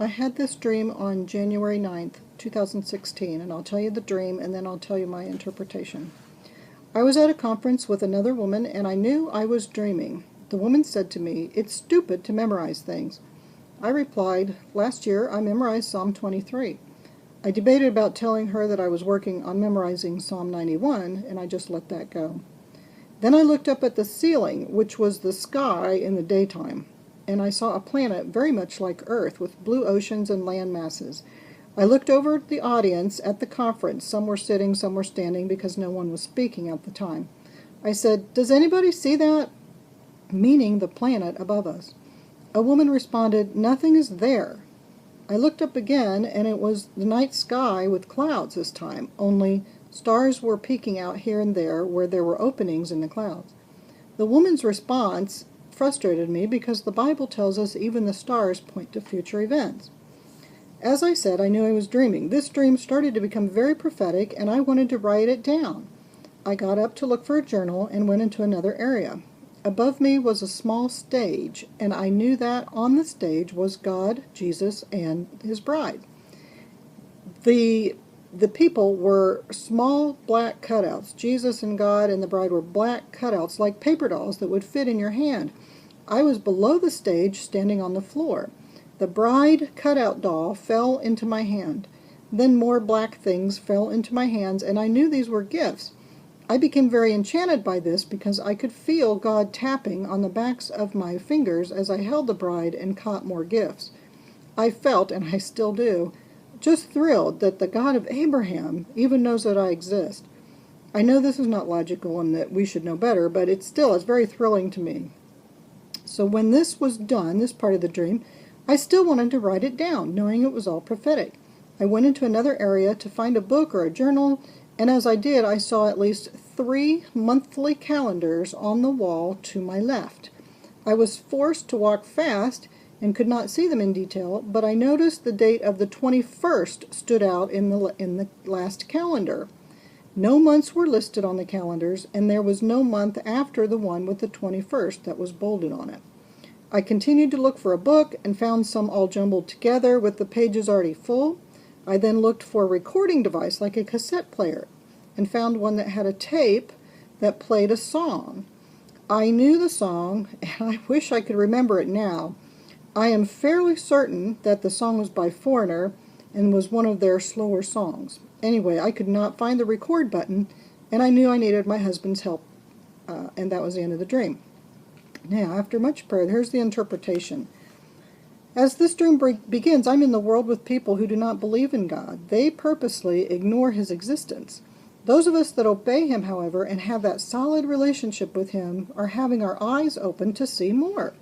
I had this dream on January 9th, 2016, and I'll tell you the dream and then I'll tell you my interpretation. I was at a conference with another woman and I knew I was dreaming. The woman said to me, "It's stupid to memorize things." I replied, "Last year I memorized Psalm 23. I debated about telling her that I was working on memorizing Psalm 91, and I just let that go. Then I looked up at the ceiling, which was the sky in the daytime, and I saw a planet very much like Earth with blue oceans and land masses. I looked over at the audience at the conference. Some were sitting, some were standing because no one was speaking at the time. I said, "Does anybody see that?" Meaning the planet above us. A woman responded, "Nothing is there." I looked up again, and it was the night sky with clouds this time, only stars were peeking out here and there where there were openings in the clouds. The woman's response frustrated me because the Bible tells us even the stars point to future events. As I said, I knew I was dreaming. This dream started to become very prophetic, and I wanted to write it down. I got up to look for a journal and went into another area. Above me was a small stage, and I knew that on the stage was God, Jesus, and his bride. The people were small black cutouts. Jesus and God and the bride were black cutouts like paper dolls that would fit in your hand. I was below the stage, standing on the floor. The bride cutout doll fell into my hand. Then more black things fell into my hands, and I knew these were gifts. I became very enchanted by this because I could feel God tapping on the backs of my fingers as I held the bride and caught more gifts. I felt, and I still do, just thrilled that the God of Abraham even knows that I exist. I know this is not logical and that we should know better, but it's very thrilling to me. So when this was done, this part of the dream, I still wanted to write it down, knowing it was all prophetic. I went into another area to find a book or a journal, and as I did, I saw at least 3 monthly calendars on the wall to my left. I was forced to walk fast and could not see them in detail, but I noticed the date of the 21st stood out in the last calendar. No months were listed on the calendars, and there was no month after the one with the 21st that was bolded on it. I continued to look for a book and found some all jumbled together with the pages already full. I then looked for a recording device like a cassette player and found one that had a tape that played a song. I knew the song, and I wish I could remember it now. I am fairly certain that the song was by Foreigner and was one of their slower songs. Anyway, I could not find the record button, and I knew I needed my husband's help, and that was the end of the dream. Now, after much prayer, here's the interpretation. As this dream begins, I'm in the world with people who do not believe in God. They purposely ignore his existence. Those of us that obey him, however, and have that solid relationship with him are having our eyes open to see more.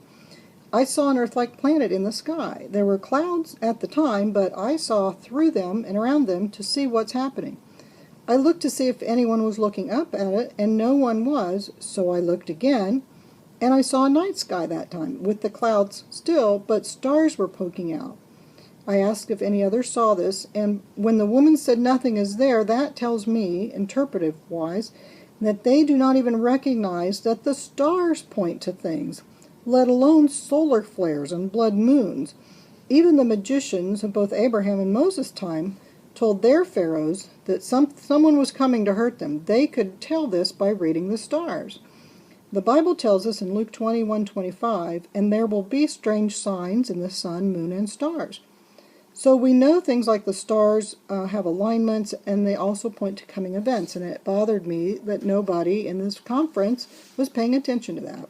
I saw an Earth-like planet in the sky. There were clouds at the time, but I saw through them and around them to see what's happening. I looked to see if anyone was looking up at it, and no one was, so I looked again, and I saw a night sky that time, with the clouds still, but stars were poking out. I asked if any others saw this, and when the woman said nothing is there, that tells me, interpretive-wise, that they do not even recognize that the stars point to things, let alone solar flares and blood moons. Even the magicians of both Abraham and Moses' time told their pharaohs that someone was coming to hurt them. They could tell this by reading the stars. The Bible tells us in Luke 21:25, "And there will be strange signs in the sun, moon, and stars." So we know things like the stars have alignments, and they also point to coming events, and it bothered me that nobody in this conference was paying attention to that.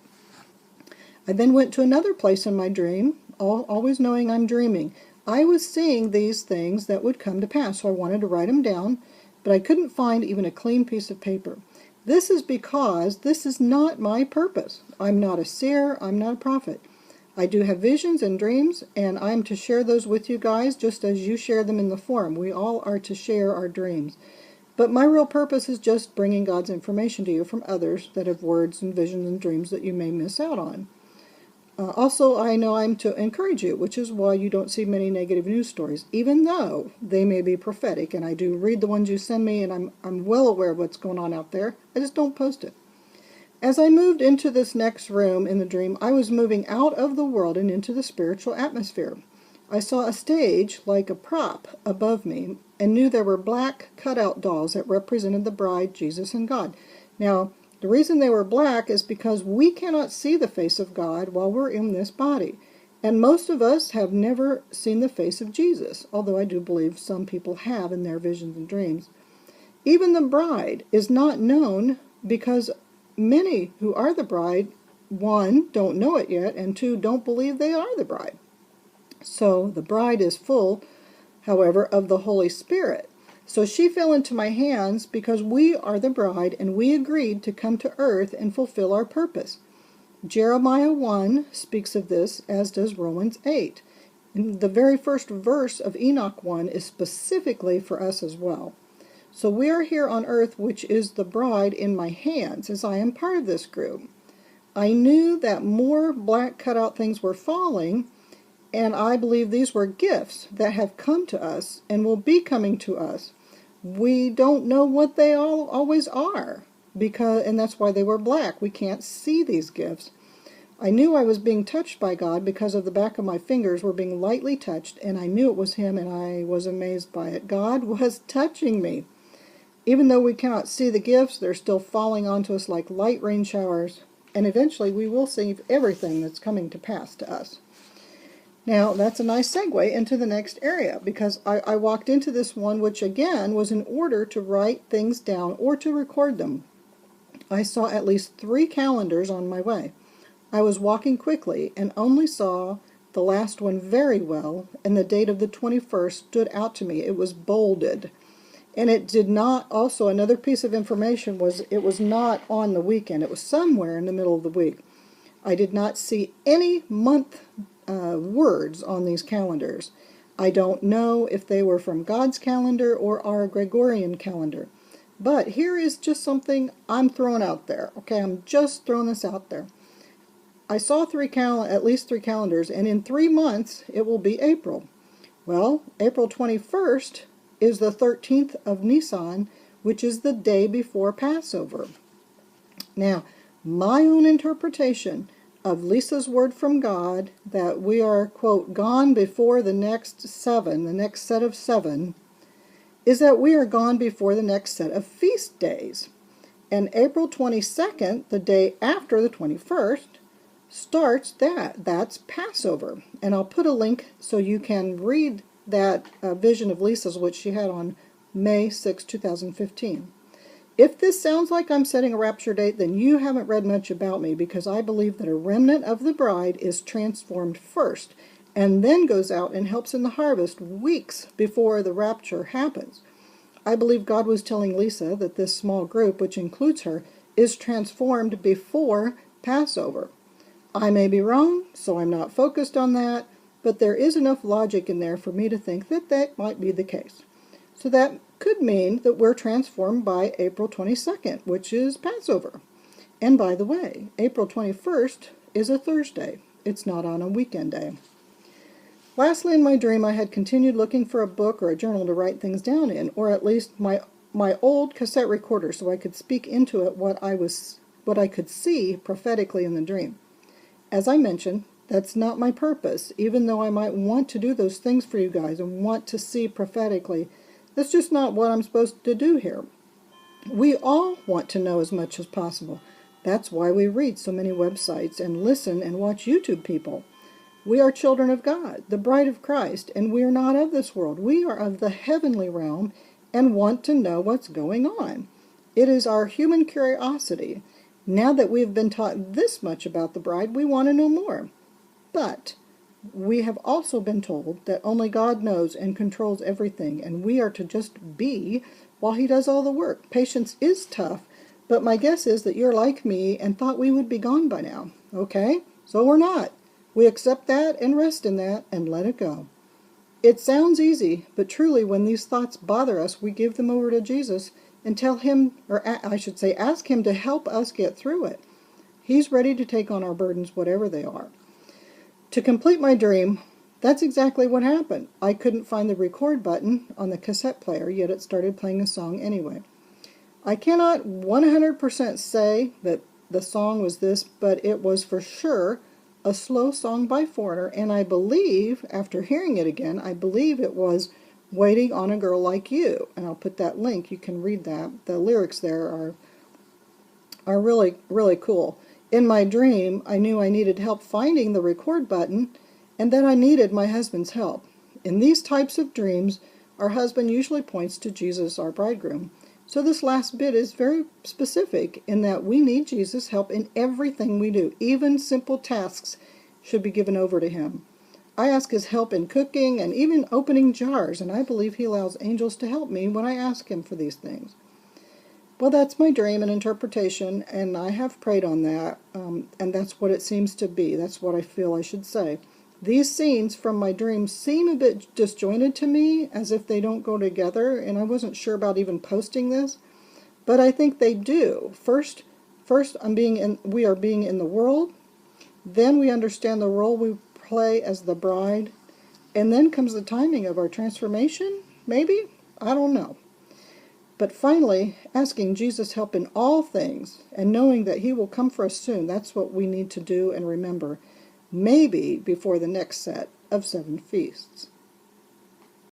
I then went to another place in my dream, always knowing I'm dreaming. I was seeing these things that would come to pass, so I wanted to write them down, but I couldn't find even a clean piece of paper. This is because this is not my purpose. I'm not a seer, I'm not a prophet. I do have visions and dreams, and I'm to share those with you guys just as you share them in the forum. We all are to share our dreams. But my real purpose is just bringing God's information to you from others that have words and visions and dreams that you may miss out on. Also, I know I'm to encourage you, which is why you don't see many negative news stories, even though they may be prophetic, and I do read the ones you send me, and I'm well aware of what's going on out there. I just don't post it. As I moved into this next room in the dream, I was moving out of the world and into the spiritual atmosphere. I saw a stage like a prop above me and knew there were black cutout dolls that represented the bride, Jesus, and God. Now, the reason they were black is because we cannot see the face of God while we're in this body. And most of us have never seen the face of Jesus, although I do believe some people have in their visions and dreams. Even the bride is not known because many who are the bride, one, don't know it yet, and two, don't believe they are the bride. So the bride is full, however, of the Holy Spirit. So she fell into my hands because we are the bride and we agreed to come to earth and fulfill our purpose. Jeremiah 1 speaks of this, as does Romans 8. And the very first verse of Enoch 1 is specifically for us as well. So we are here on earth, which is the bride in my hands, as I am part of this group. I knew that more black cutout things were falling, and I believe these were gifts that have come to us and will be coming to us. We don't know what they always are, and that's why they were black. We can't see these gifts. I knew I was being touched by God because of the back of my fingers were being lightly touched, and I knew it was Him, and I was amazed by it. God was touching me. Even though we cannot see the gifts, they're still falling onto us like light rain showers, and eventually we will see everything that's coming to pass to us. Now, that's a nice segue into the next area, because I walked into this one, which again was in order to write things down or to record them. I saw at least 3 calendars on my way. I was walking quickly and only saw the last one very well, and the date of the 21st stood out to me. It was bolded. And it did not, also another piece of information was it was not on the weekend. It was somewhere in the middle of the week. I did not see any month words on these calendars. I don't know if they were from God's calendar or our Gregorian calendar. But here is just something I'm throwing out there. Okay, I'm just throwing this out there. I saw at least 3 calendars, and in 3 months it will be April. Well, April 21st is the 13th of Nisan, which is the day before Passover. Now, my own interpretation of Lisa's word from God that we are, quote, gone before the next set of 7, is that we are gone before the next set of feast days. And April 22nd, the day after the 21st, starts that's Passover. And I'll put a link so you can read that vision of Lisa's, which she had on May 6, 2015. If this sounds like I'm setting a rapture date, then you haven't read much about me, because I believe that a remnant of the bride is transformed first and then goes out and helps in the harvest weeks before the rapture happens. I believe God was telling Lisa that this small group, which includes her, is transformed before Passover. I may be wrong, so I'm not focused on that, but there is enough logic in there for me to think that that might be the case. So that could mean that we're transformed by April 22nd, which is Passover. And by the way, April 21st is a Thursday. It's not on a weekend day. Lastly, in my dream, I had continued looking for a book or a journal to write things down in, or at least my old cassette recorder, so I could speak into it what I could see prophetically in the dream. As I mentioned, that's not my purpose, even though I might want to do those things for you guys and want to see prophetically. That's just not what I'm supposed to do here. We all want to know as much as possible. That's why we read so many websites and listen and watch YouTube people. We are children of God, the bride of Christ, and we are not of this world. We are of the heavenly realm and want to know what's going on. It is our human curiosity. Now that we have been taught this much about the bride, we want to know more. But we have also been told that only God knows and controls everything, and we are to just be while He does all the work. Patience is tough, but my guess is that you're like me and thought we would be gone by now. Okay? So we're not. We accept that and rest in that and let it go. It sounds easy, but truly when these thoughts bother us, we give them over to Jesus and tell Him, or I should say, ask Him to help us get through it. He's ready to take on our burdens, whatever they are. To complete my dream, that's exactly what happened. I couldn't find the record button on the cassette player, yet it started playing a song anyway. I cannot 100% say that the song was this, but it was for sure a slow song by Foreigner, and I believe, after hearing it again, I believe it was Waiting on a Girl Like You. And I'll put that link. You can read that. The lyrics there are really, really cool. In my dream, I knew I needed help finding the record button, and that I needed my husband's help. In these types of dreams, our husband usually points to Jesus, our bridegroom. So this last bit is very specific in that we need Jesus' help in everything we do. Even simple tasks should be given over to him. I ask his help in cooking and even opening jars, and I believe he allows angels to help me when I ask him for these things. Well, that's my dream and interpretation, and I have prayed on that, and that's what it seems to be. That's what I feel I should say. These scenes from my dreams seem a bit disjointed to me, as if they don't go together, and I wasn't sure about even posting this, but I think they do. First, we are being in the world, then we understand the role we play as the bride, and then comes the timing of our transformation, maybe? I don't know. But finally, asking Jesus' help in all things and knowing that he will come for us soon, that's what we need to do and remember, maybe before the next set of 7 feasts.